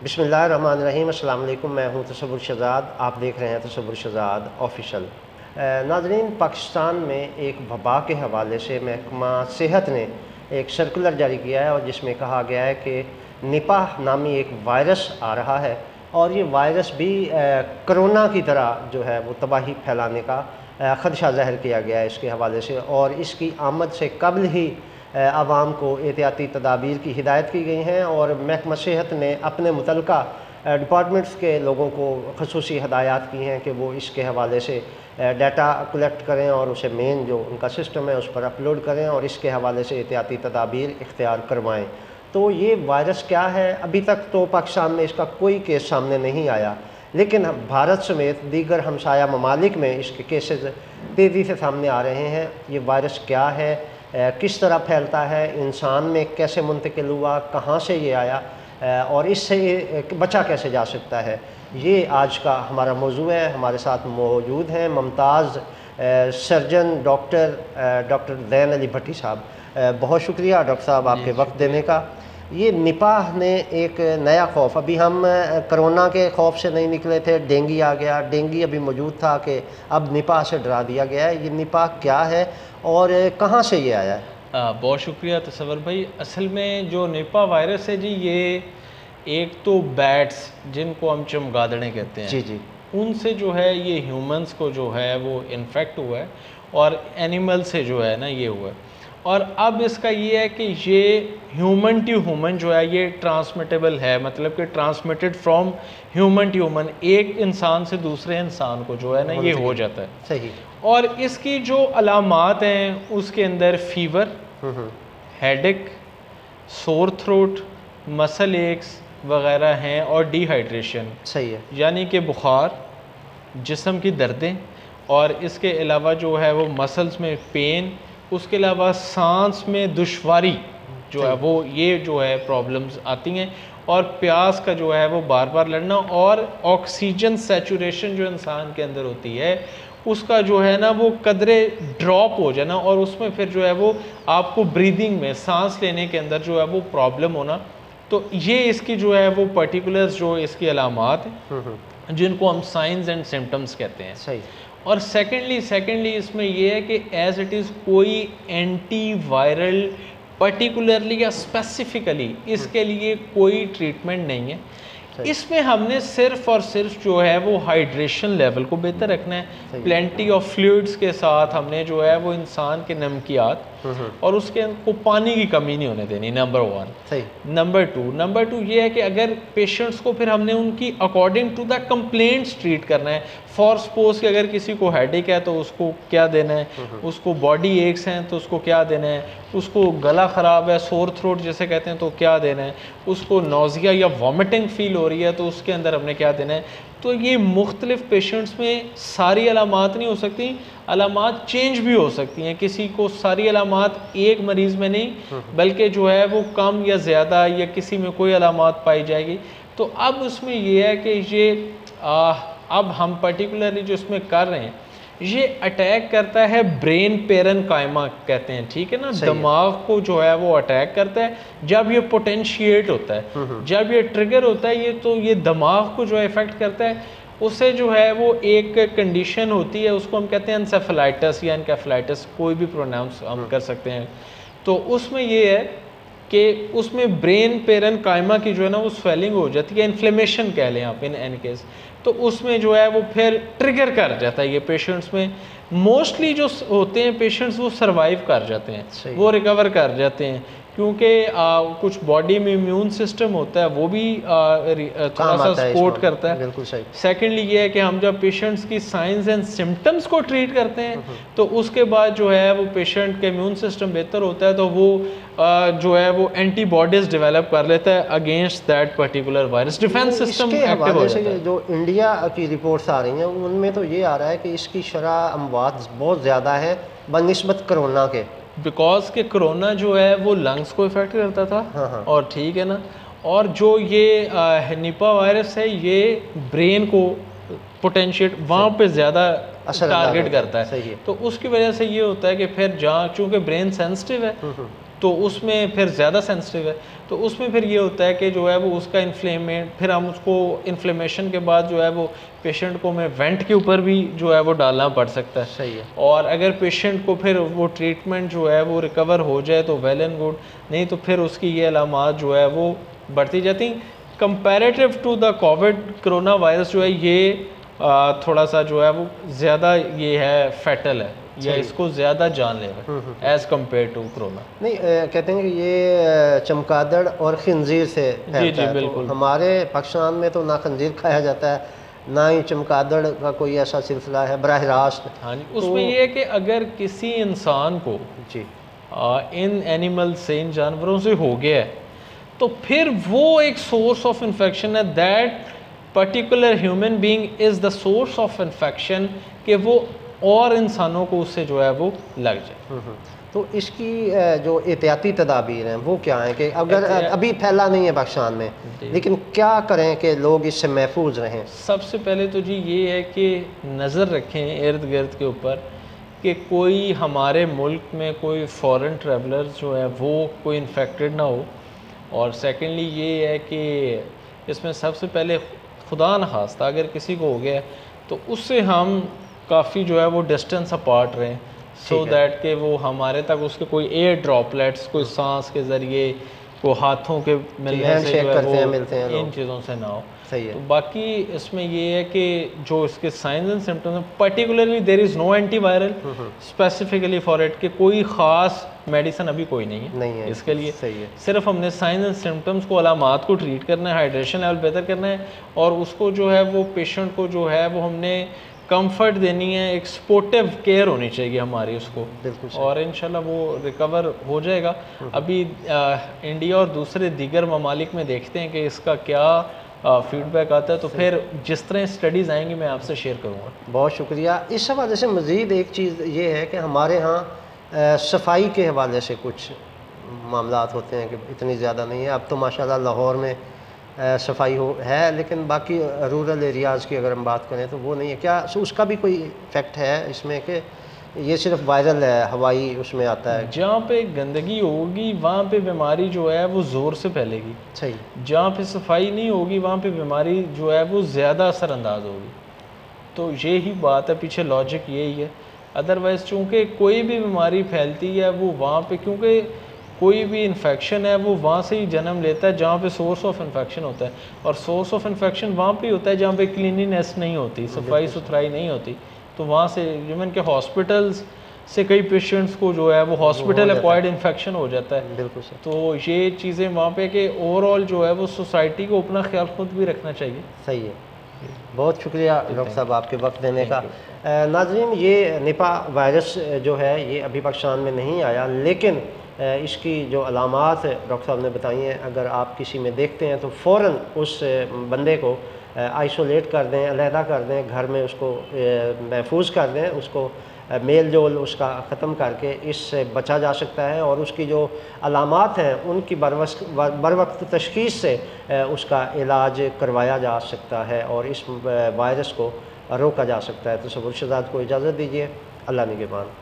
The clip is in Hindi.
बिस्मिल्लाहिर्रहमानिर्रहीम। अस्सलाम वालेकुम। मैं हूं तसव्वुर शहज़ाद, आप देख रहे हैं तसव्वुर शहज़ाद ऑफिशियल। नाज़रीन, पाकिस्तान में एक वबा के हवाले से महकमा सेहत ने एक सर्कुलर जारी किया है और जिसमें कहा गया है कि निपाह नामी एक वायरस आ रहा है और ये वायरस भी कोरोना की तरह जो है वो तबाही फैलाने का ख़दशा ज़ाहिर किया गया है इसके हवाले से। और इसकी आमद से कबल ही आवाम को एहतियाती तदाबीर की हिदायत की गई हैं और महकमा सेहत ने अपने मुतल्लिका डिपार्टमेंट्स के लोगों को ख़ुसूसी हदायत की हैं कि वो इसके हवाले से डाटा कलेक्ट करें और उसे मेन जो उनका सिस्टम है उस पर अपलोड करें और इसके हवाले से एहतियाती तदाबीर इख्तियार करवाएँ। तो ये वायरस क्या है, अभी तक तो पाकिस्तान में इसका कोई केस सामने नहीं आया, लेकिन भारत समेत दीगर हमसाया ममालिक में इसके केसेस तेज़ी से सामने आ रहे हैं। ये वायरस क्या है, किस तरह फैलता है, इंसान में कैसे मुंतकिल हुआ, कहाँ से ये आया और इससे बचा कैसे जा सकता है, ये आज का हमारा मौजू है। हमारे साथ मौजूद हैं मुमताज़ सर्जन डॉक्टर ज़ैन अली भट्टी साहब। बहुत शुक्रिया डॉक्टर साहब आपके वक्त देने का। ये निपाह ने एक नया खौफ, अभी हम कोरोना के खौफ से नहीं निकले थे, डेंगू आ गया, डेंगू अभी मौजूद था कि अब निपाह से डरा दिया गया है। ये निपाह क्या है और कहाँ से ये आया है? बहुत शुक्रिया तसव्वुर भाई। असल में जो निपाह वायरस है जी, ये एक तो बैट्स जिनको हम चमगादड़ें कहते हैं जी, उनसे जो है ये ह्यूमंस को जो है वो इन्फेक्ट हुआ है और एनिमल से जो है ना ये हुआ है। और अब इसका ये है कि ये ह्यूमन टू ह्यूमन जो है ये ट्रांसमिटेबल है, मतलब कि transmitted from human to human, एक इंसान से दूसरे इंसान को जो है ना ये हो जाता है। सही। और इसकी जो अलामात हैं उसके अंदर fever, headache, sore throat, muscle x वगैरह हैं और डिहाइड्रेशन। सही है। यानी कि बुखार, जिस्म की दर्दें और इसके अलावा जो है वो मसल्स में पेन, उसके अलावा सांस में दुश्वारी जो है वो ये जो है प्रॉब्लम्स आती हैं। और प्यास का जो है वो बार बार लड़ना और ऑक्सीजन सैचुरेशन जो इंसान के अंदर होती है उसका जो है ना वो कदरे ड्रॉप हो जाना और उसमें फिर जो है वो आपको ब्रीदिंग में, सांस लेने के अंदर जो है वो प्रॉब्लम होना। तो ये इसकी जो है वो पर्टिकुलर्स जो इसकी अलामात हैं जिनको हम साइंस एंड सिम्टम्स कहते हैं। सही। और सेकेंडली इसमें यह है कि एज इट इज़ कोई एंटी वायरल पर्टिकुलरली या स्पेसिफिकली इसके लिए कोई ट्रीटमेंट नहीं है। इसमें हमने सिर्फ और सिर्फ जो है वो हाइड्रेशन लेवल को बेहतर रखना है, प्लेंटी ऑफ फ्लूइड्स के साथ हमने जो है वो इंसान के नमकियात और उसके को पानी की कमी नहीं होने देनी, नंबर 1। नंबर टू ये है कि अगर पेशेंट्स को फिर हमने उनकी according to the complaints treat करना है। फॉर सपोज कि अगर किसी को हेडेक है तो उसको क्या देना है, उसको बॉडी एक्स हैं तो उसको क्या देना है, उसको गला ख़राब है, सोर थ्रोट जैसे कहते हैं तो क्या देना है, उसको नौजिया या वॉमिटिंग फील हो रही है तो उसके अंदर हमने क्या देना है। तो ये मुख्तलिफ पेशेंट्स में सारी अलामात नहीं हो सकती, अलामात चेंज भी हो सकती हैं। किसी को सारी अलामात एक मरीज़ में नहीं बल्कि जो है वो कम या ज़्यादा या किसी में कोई अलामात पाई जाएगी। तो अब उसमें ये है कि ये अब हम पर्टिकुलरली जो इसमें कर रहे हैं ये अटैक करता है ब्रेन पेरन कायमा कहते हैं, ठीक है ना, दिमाग को जो है वो अटैक करता है जब ये पोटेंशिएट होता है, जब ये ट्रिगर होता है ये तो ये दिमाग को जो है इफेक्ट करता है। उससे जो है वो एक कंडीशन होती है उसको हम कहते हैं एंसेफेलाइटिस या एनकेफेलाइटिस, कोई भी प्रोनाउंस हम कर सकते हैं। तो उसमें ये है कि उसमें ब्रेन पेरन कायमा की जो है ना वो स्वेलिंग हो जाती है, इन्फ्लेमेशन कह लें आप इन एनी केस। तो उसमें जो है वो फिर ट्रिगर कर जाता है ये पेशेंट्स में। मोस्टली जो होते हैं पेशेंट्स वो सरवाइव कर जाते हैं, वो रिकवर कर जाते हैं क्योंकि कुछ बॉडी में इम्यून सिस्टम होता है वो भी थोड़ा सा सपोर्ट करता है। बिल्कुल सही। सेकेंडली ये है कि हम जब पेशेंट्स की साइंस एंड सिम्टम्स को ट्रीट करते हैं तो उसके बाद जो है वो पेशेंट का इम्यून सिस्टम बेहतर होता है तो वो जो है वो एंटीबॉडीज डेवलप कर लेता है against that particular virus, defence system active हो जाता है। जो इंडिया की रिपोर्ट्स आ रही हैं उनमें तो ये आ रहा है कि इसकी शरह अमवात बहुत ज़्यादा है बनिस्बत कोरोना के, बिकॉज के कोरोना जो है वो लंग्स को इफेक्ट करता था और ठीक है ना, और जो ये निपा वायरस है ये ब्रेन को पोटेंशिएट वहाँ पे ज़्यादा टारगेट करता है। तो उसकी वजह से ये होता है कि फिर जहाँ चूँकि ब्रेन सेंसिटिव है तो उसमें फिर ज़्यादा सेंसिटिव है, तो उसमें फिर ये होता है कि जो है वो उसका इन्फ्लेमेंट, फिर हम उसको इन्फ्लेमेशन के बाद जो है वो पेशेंट को में वेंट के ऊपर भी जो है वो डालना पड़ सकता है। सही है। और अगर पेशेंट को फिर वो ट्रीटमेंट जो है वो रिकवर हो जाए तो वेल एंड गुड, नहीं तो फिर उसकी ये अलामात जो है वो बढ़ती जाती। Comparative to the COVID, corona virus जो है ये थोड़ा सा जो है वो ज़्यादा ये है फैटल है, या इसको ज़्यादा जानलेवा है एज़ कम्पेयर टू कोरोना। नहीं, कहते हैं कि ये चमगादड़ और खंजीर से फैलता है। बिल्कुल। तो हमारे पाकिस्तान में तो ना खंजीर खाया जाता है, ना ही चमगादड़ का कोई ऐसा सिलसिला है बराह रास्त। हाँ जी, उसमें ये है कि अगर किसी इंसान को जी इन एनिमल से, इन जानवरों से हो गया है, तो फिर वो एक सोर्स ऑफ इन्फेक्शन है। That particular human being is the source of infection, कि वो और इंसानों को उससे जो है वो लग जाए। तो इसकी जो एहतियाती तदाबीर हैं वो क्या हैं कि अगर अभी फैला नहीं है पाकिस्तान में, लेकिन क्या करें कि लोग इससे महफूज रहें? सबसे पहले तो जी ये है कि नज़र रखें इर्द गिर्द के ऊपर कि कोई हमारे मुल्क में कोई फॉरेन ट्रैवलर्स जो है वो कोई इन्फेक्टेड ना हो। और सेकेंडली ये है कि इसमें सबसे पहले खुदा न खास्ता अगर किसी को हो गया तो उससे हम काफ़ी जो है वो डिस्टेंस अपार्ट रहें, सो दैट कि वो हमारे तक उसके कोई एयर ड्रॉपलेट्स, कोई सांस के ज़रिए, को हाथों के मिलने से जो है वो मिलते हैं इन चीज़ों से ना हो। सही है। तो बाकी इसमें ये है कि जो इसके साइंस एंड सिम्टम्स हैं, particularly there is no antiviral specifically for it, कि कोई ख़ास मेडिसिन अभी कोई नहीं है इसके लिए। सही है। सिर्फ हमने साइंस एंड सिम्टम्स को, अलामात को ट्रीट करना है, हाइड्रेशन लेवल बेहतर करना है, और उसको जो है वो पेशेंट को जो है वो हमने कंफर्ट देनी है, एक सपोर्टिव केयर होनी चाहिए हमारी उसको, और इंशाल्लाह वो रिकवर हो जाएगा। अभी इंडिया और दूसरे दीगर ममालिक में देखते हैं कि इसका क्या फीडबैक आता है, तो फिर जिस तरह स्टडीज़ आएंगी मैं आपसे शेयर करूँगा। बहुत शुक्रिया। इस हवाले से मज़ीद एक चीज़ ये है कि हमारे यहाँ सफाई के हवाले से कुछ मामलात होते हैं कि इतनी ज़्यादा नहीं है। अब तो माशाल्लाह लाहौर में सफाई है, लेकिन बाकी रूरल एरियाज़ की अगर हम बात करें तो वो नहीं है। क्या उसका भी कोई इफ़ेक्ट है इसमें कि ये सिर्फ वायरल है, हवाई उसमें आता है? जहाँ पे गंदगी होगी वहाँ पे बीमारी जो है वो ज़ोर से फैलेगी। सही। जहाँ पे सफाई नहीं होगी वहाँ पे बीमारी जो है वो ज़्यादा असरअंदाज होगी। तो ये ही बात है, पीछे लॉजिक यही है। अदरवाइज़ चूँकि कोई भी बीमारी फैलती है वो वहाँ पे, क्योंकि कोई भी इन्फेक्शन है वो वहाँ से ही जन्म लेता है जहाँ पे सोर्स ऑफ इन्फेक्शन होता है, और सोर्स ऑफ इन्फेक्शन वहाँ पे होता है जहाँ पे क्लीनिनेस नहीं होती, सफाई सुथराई नहीं होती। तो वहाँ से इवन के हॉस्पिटल्स से कई पेशेंट्स को जो है वो हॉस्पिटल एक्वायर्ड इन्फेक्शन हो जाता है। बिल्कुल सर। तो ये चीज़ें वहाँ पे कि ओवरऑल जो है वो सोसाइटी को अपना ख्याल खुद भी रखना चाहिए। सही है। बहुत शुक्रिया डॉक्टर साहब आपके वक्त देने का। नाज़रीन, ये निपा वायरस जो है ये अभी पाकिस्तान में नहीं आया, लेकिन इसकी जो अलामात डॉक्टर साहब ने बताई हैं, अगर आप किसी में देखते हैं तो फ़ौरन उस बंदे को आइसोलेट कर दें, अलहदा कर दें, घर में उसको महफूज कर दें, उसको मेल जोल उसका ख़त्म करके इससे बचा जा सकता है। और उसकी जो अलामात हैं उनकी बर वक्त तशख़ीस से उसका इलाज करवाया जा सकता है और इस वायरस को रोका जा सकता है। तो तसव्वुर शहज़ाद को इजाज़त दीजिए। अल्लाह निगहबान।